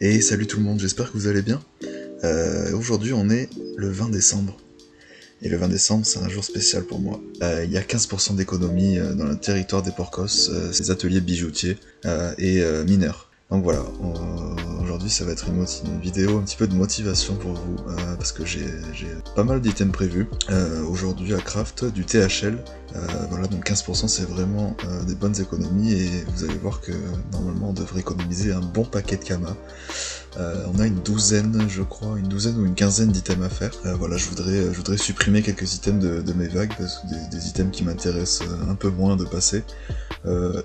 Et salut tout le monde, j'espère que vous allez bien. Aujourd'hui on est le 20 décembre. Et le 20 décembre c'est un jour spécial pour moi. Il y a 15% d'économie dans le territoire des Porcos, ces ateliers bijoutiers et mineurs. Donc voilà, aujourd'hui ça va être une vidéo un petit peu de motivation pour vous, parce que j'ai pas mal d'items prévus. Aujourd'hui à Craft, du THL, voilà, donc 15% c'est vraiment des bonnes économies, et vous allez voir que normalement on devrait économiser un bon paquet de Kama. On a une douzaine, je crois, une douzaine ou une quinzaine d'items à faire. Voilà, je voudrais supprimer quelques items de mes vagues, parce que des items qui m'intéressent un peu moins de passer,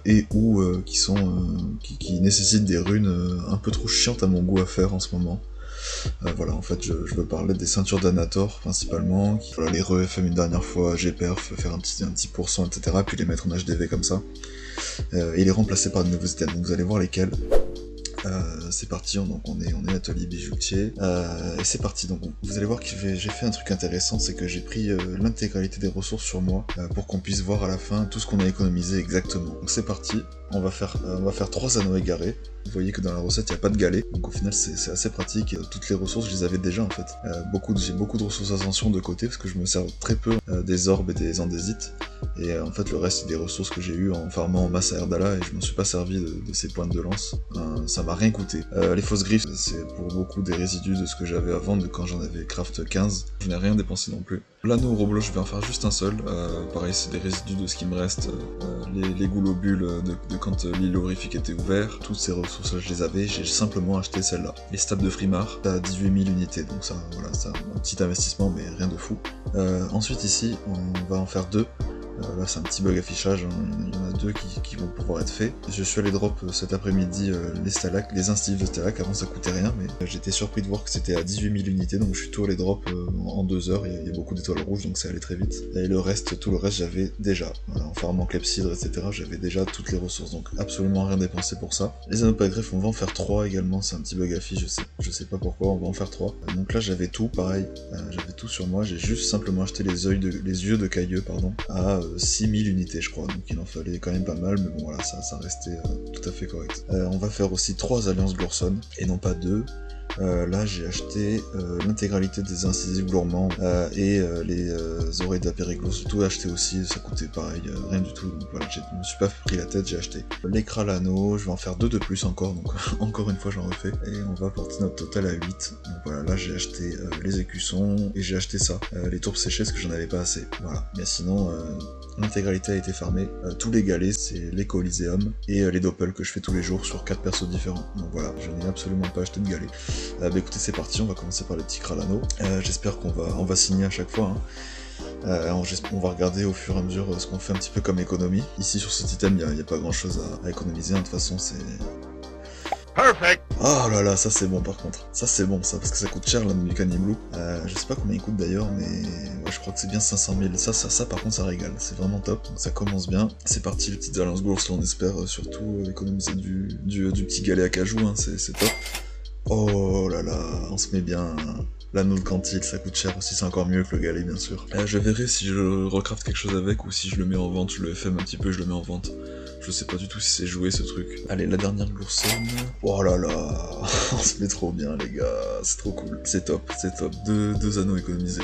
et ou qui nécessitent des runes un peu trop chiantes à mon goût à faire en ce moment. Voilà, en fait, je veux parler des ceintures d'Anator principalement, voilà, les re-FM une dernière fois, GPerf, faire un petit pourcent, etc., puis les mettre en HDV comme ça, et les remplacer par de nouveaux items. Donc vous allez voir lesquels. C'est parti, donc on est atelier bijoutier, et c'est parti. Donc vous allez voir que j'ai fait un truc intéressant, c'est que j'ai pris l'intégralité des ressources sur moi, pour qu'on puisse voir à la fin tout ce qu'on a économisé exactement. Donc c'est parti, on va faire 3 anneaux égarés. Vous voyez que dans la recette il n'y a pas de galet, donc au final c'est assez pratique. Toutes les ressources je les avais déjà en fait. J'ai beaucoup de ressources ascension de côté, parce que je me sers très peu des orbes et des andésites, et en fait le reste c'est des ressources que j'ai eu en farmant en masse à Erdala, et je m'en suis pas servi de ces pointes de lance. Ça m'a rien coûté. Les fausses griffes, c'est pour beaucoup des résidus de ce que j'avais avant, de quand j'en avais craft 15. Je n'ai rien dépensé non plus. L'anneau Roblo, je vais en faire juste un seul. Pareil, c'est des résidus de ce qui me reste. Les goulobules de quand l'île horrifique était ouvert. Toutes ces ressources je les avais, j'ai simplement acheté celle-là. Les stabs de Frimar, à 18 000 unités, donc ça, voilà, c'est un petit investissement, mais rien de fou. Ensuite ici, on va en faire 2. Là c'est un petit bug affichage, hein. Il y en a 2 qui vont pouvoir être faits. Je suis allé drop cet après-midi les stalacs, les instifs de stalac, avant ça coûtait rien, mais j'étais surpris de voir que c'était à 18 000 unités, donc je suis tout allé drop en 2 heures. Il y a beaucoup d'étoiles rouges, donc ça allait très vite. Et tout le reste j'avais déjà, voilà, en farmant clepsydre, etc., j'avais déjà toutes les ressources, donc absolument rien dépensé pour ça. Les anneaux pas greffe, on va en faire 3 également, c'est un petit bug affiche, je sais pas pourquoi, on va en faire 3. Donc là j'avais tout, pareil, j'avais tout sur moi, j'ai juste simplement acheté les yeux de cailleux, pardon, à 6000 unités je crois, donc il en fallait quand même pas mal, mais bon voilà, ça restait tout à fait correct. On va faire aussi 3 alliances Glorson, et non pas 2. Là j'ai acheté l'intégralité des incisives gourmands, et les oreilles d'Apériclos, j'ai tout acheté aussi, ça coûtait pareil, rien du tout, donc voilà, je me suis pas pris la tête, j'ai acheté. L'écran l'anneau, je vais en faire 2 de plus encore, donc encore une fois j'en refais, et on va porter notre total à 8. Donc voilà, là j'ai acheté les écussons, et j'ai acheté ça, les tourbes séchées, parce que j'en avais pas assez, voilà. Mais sinon, l'intégralité a été farmée, tous les galets, c'est les Coliseum, et les doppels que je fais tous les jours sur 4 persos différents, donc voilà, je n'ai absolument pas acheté de galets. Bah écoutez, c'est parti, on va commencer par les petits Kralano. J'espère qu'on va signer à chaque fois, hein. On va regarder au fur et à mesure ce qu'on fait un petit peu comme économie. Ici sur cet item, il n'y a pas grand chose à économiser, hein. De toute façon c'est... Perfect. Oh là là, ça c'est bon par contre. Ça c'est bon, ça, parce que ça coûte cher l'anneau du Caniblou. Je sais pas combien il coûte d'ailleurs, mais ouais, je crois que c'est bien 500 000. Ça par contre ça régale, c'est vraiment top. Donc ça commence bien. C'est parti, les petites alliances Gours, on espère surtout économiser du petit galet à cajou, hein. C'est top. Oh là là, on se met bien. L'anneau de Cantil, ça coûte cher aussi, c'est encore mieux que le galet bien sûr. Je verrai si je recraft quelque chose avec, ou si je le mets en vente, je le FM un petit peu, je le mets en vente. Je sais pas du tout si c'est joué ce truc. Allez, la dernière Glurson. Oh là là, on se met trop bien les gars, c'est trop cool. C'est top, c'est top. Deux anneaux économisés.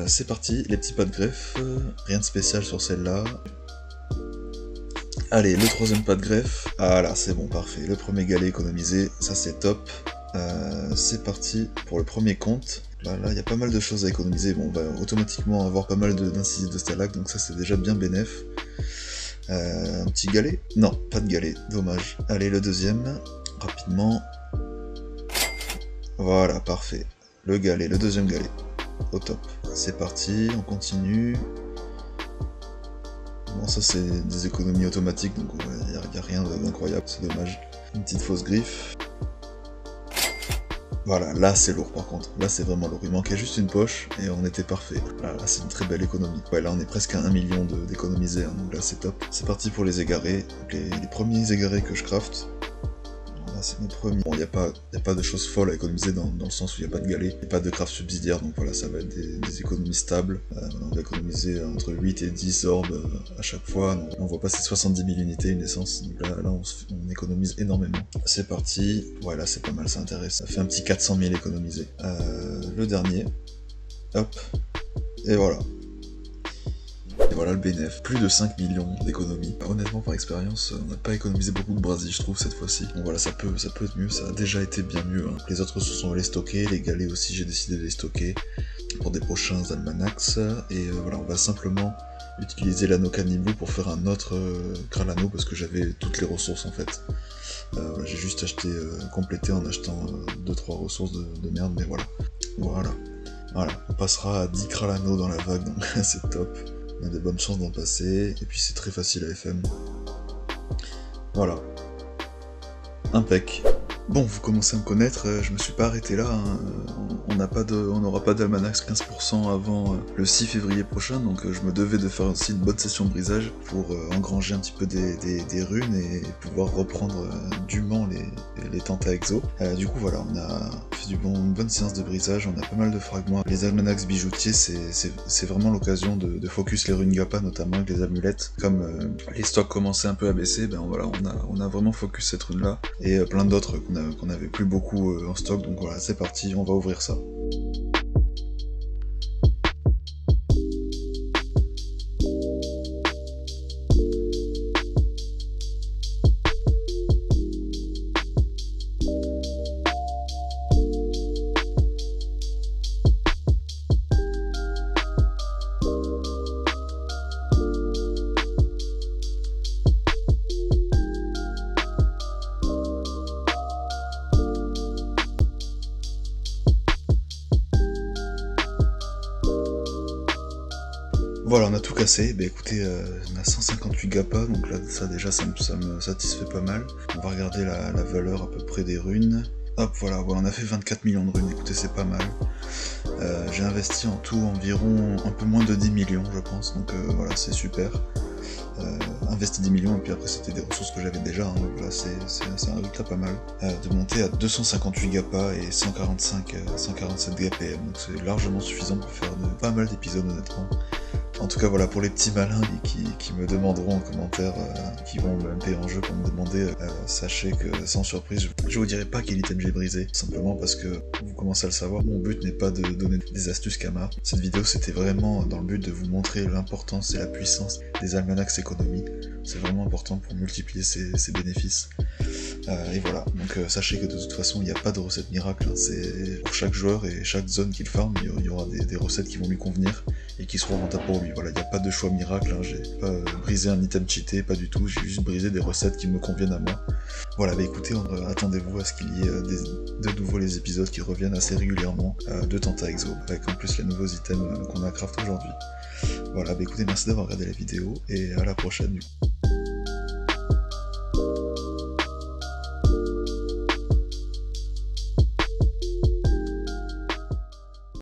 C'est parti, les petits pas de greffe. Rien de spécial sur celle-là. Allez, le 3ème pas de greffe. Ah là, c'est bon, parfait. Le premier galet économisé, ça c'est top. C'est parti pour le premier compte. Là, il y a pas mal de choses à économiser. Bon, on va automatiquement avoir pas mal d'incisives de stalag, donc ça c'est déjà bien bénef. Un petit galet? Non, pas de galet, dommage. Allez, le 2ème, rapidement. Voilà, parfait. Le galet, le 2ème galet. Au top. C'est parti, on continue. Bon, ça c'est des économies automatiques, donc il n'y a rien d'incroyable, c'est dommage. Une petite fausse griffe. Voilà, là c'est lourd par contre, là c'est vraiment lourd. Il manquait juste une poche et on était parfait. Là c'est une très belle économie. Ouais, là on est presque à 1 million d'économiser, hein, donc là c'est top. C'est parti pour les égarés. Donc, les premiers égarés que je craft. Là c'est mon premier. Bon, il n'y a pas de choses folles à économiser dans le sens où il n'y a pas de galets, il n'y a pas de craft subsidiaire, donc voilà, ça va être des économies stables. On va économiser entre 8 et 10 orbes à chaque fois, donc on voit passer 70 000 unités une essence, donc là on économise énormément. C'est parti, voilà, c'est pas mal, ça intéresse. Ça fait un petit 400 000 économisés. Le dernier, hop, et voilà. Et voilà le bénéf, plus de 5 millions d'économies. Honnêtement, par expérience, on n'a pas économisé beaucoup de brasier, je trouve, cette fois-ci. Donc voilà, ça peut être mieux, ça a déjà été bien mieux. Hein. Les autres ressources, on va les stocker, les galets aussi, j'ai décidé de les stocker pour des prochains almanachs. Et voilà, on va simplement utiliser l'anneau Canibou pour faire un autre Kralano, parce que j'avais toutes les ressources en fait. Voilà, j'ai juste acheté, complété en achetant 2-3 ressources de merde, mais voilà. Voilà, on passera à 10 Kralano dans la vague, donc c'est top. On a des bonnes chances d'en passer, et puis c'est très facile à FM. Voilà. Impec. Bon, vous commencez à me connaître, je me suis pas arrêté là, hein. On n'aura pas d'almanach 15% avant le 6 février prochain, donc je me devais de faire aussi une bonne session de brisage pour engranger un petit peu des runes et pouvoir reprendre dûment les tentats exo. Du coup voilà, on a fait une bonne séance de brisage, on a pas mal de fragments. Les almanachs bijoutiers, c'est vraiment l'occasion de focus les runes Gappa, notamment avec les amulettes. Comme les stocks commençaient un peu à baisser, ben voilà, on a vraiment focus cette rune là, et plein d'autres qu'on avait plus beaucoup en stock, donc voilà, c'est parti, on va ouvrir ça. Voilà, on a tout cassé. Bah écoutez, on a 158 Gappa, donc là, ça déjà, ça me satisfait pas mal. On va regarder la valeur à peu près des runes. Hop, voilà, on a fait 24 millions de runes, écoutez, c'est pas mal. J'ai investi en tout environ un peu moins de 10 millions, je pense, donc voilà, c'est super. Investi 10 millions, et puis après, c'était des ressources que j'avais déjà, hein, donc voilà, c'est un résultat pas mal. De monter à 258 Gappa et 147 GPM, donc c'est largement suffisant pour faire pas mal d'épisodes, honnêtement. En tout cas voilà, pour les petits malins qui me demanderont en commentaire, qui vont me MP en jeu pour me demander, sachez que sans surprise, je vous dirai pas quel item j'ai brisé, simplement parce que vous commencez à le savoir, mon but n'est pas de donner des astuces Kama. Cette vidéo c'était vraiment dans le but de vous montrer l'importance et la puissance des almanachs économie. C'est vraiment important pour multiplier ses bénéfices. Et voilà, donc sachez que de toute façon il n'y a pas de recette miracle, hein. C'est pour chaque joueur et chaque zone qu'il farm, il y aura des recettes qui vont lui convenir et qui seront rentables pour lui. Voilà, il n'y a pas de choix miracle, hein. J'ai pas brisé un item cheaté, pas du tout, j'ai juste brisé des recettes qui me conviennent à moi. Voilà, bah écoutez, attendez-vous à ce qu'il y ait de nouveau les épisodes qui reviennent assez régulièrement de Tenta Exo, avec en plus les nouveaux items qu'on a craft aujourd'hui. Voilà, bah écoutez, merci d'avoir regardé la vidéo et à la prochaine du coup.